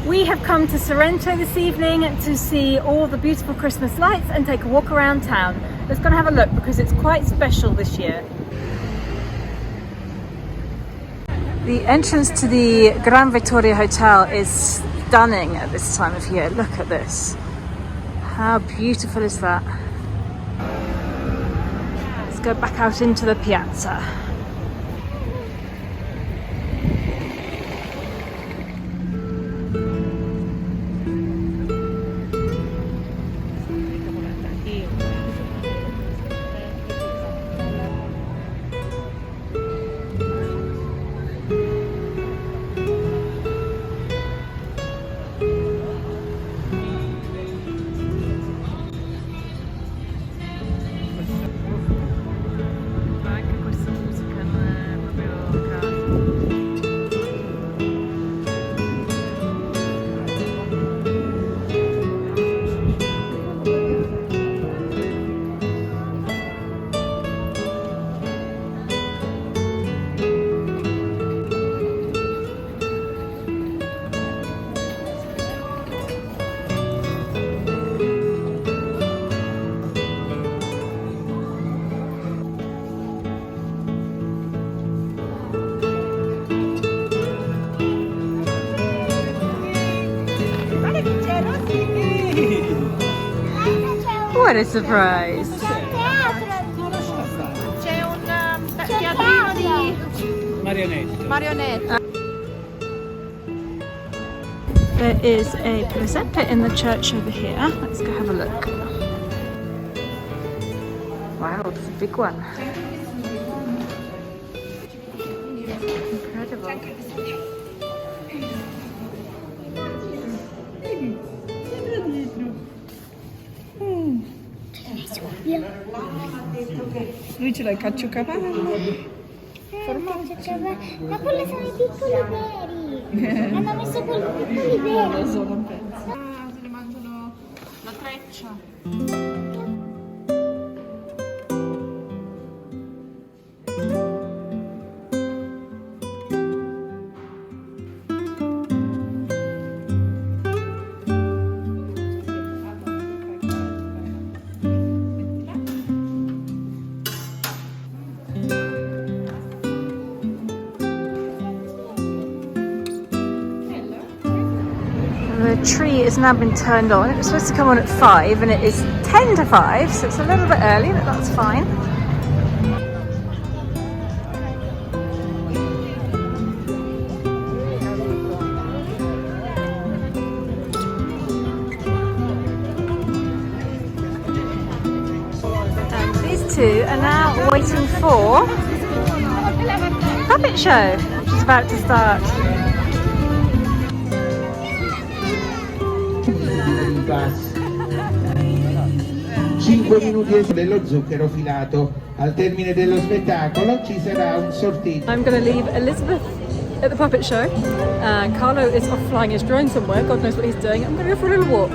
We have come to Sorrento this evening to see all the beautiful Christmas lights and take a walk around town. Let's go and have a look because it's quite special this year. The entrance to the Gran Vittoria Hotel is stunning at this time of year. Look at this. How beautiful is that? Let's go back out into the piazza. What a surprise! C'è un teatrino di marionette. There is a presepe in the church over here. Let's go have a look. Wow, it's a big one. Incredible. Lui ce l'ha il caciocavallo. Ma quelli sono i piccoli veri. Hanno messo quelli piccoli veri. Non lo so, non penso. Se ne mangiano la treccia. The tree has now been turned on. It was supposed to come on at 5 and it is 10 to 5, so it's a little bit early, but that's fine. And these two are now waiting for the puppet show, which is about to start. 5 minuti dello zucchero filato. Al termine dello spettacolo ci sarà un sorteggio. I'm going to leave Elizabeth at the puppet show. Carlo is off flying his drone somewhere. God knows what he's doing. I'm going to go for a little walk.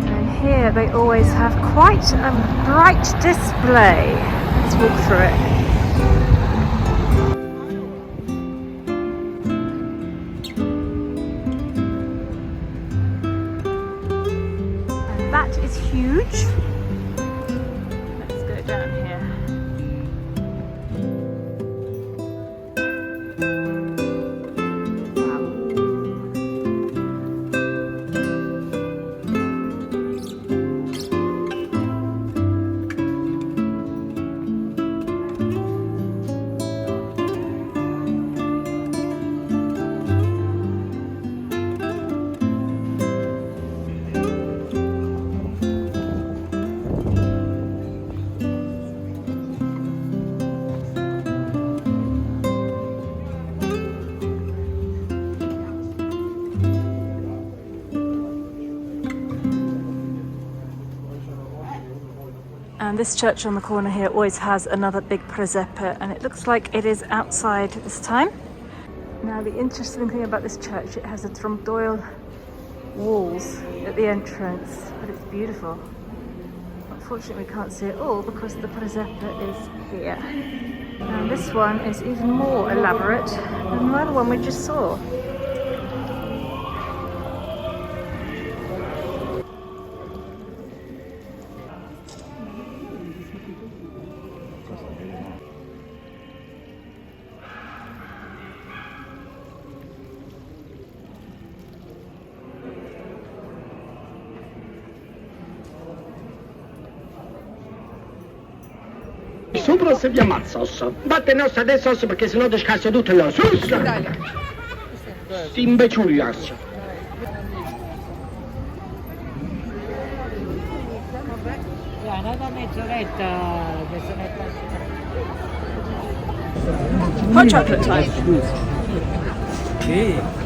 And here they always have quite a bright display. Let's walk through it. That is huge. Let's go down here. And this church on the corner here always has another big presepe, and it looks like it is outside this time. Now the interesting thing about this church, it has a trondoil walls at the entrance, but it's beautiful. Unfortunately we can't see it all because the presepe is here. And this one is even more elaborate than the other one we just saw. Sopra se vi ammazza, ossa. Vattene ossa adesso, ossa, perché sennò ti scassa tutto io. Sussa! Ti imbeciullas. Una mezz'oretta. Hot chocolate time. Sì.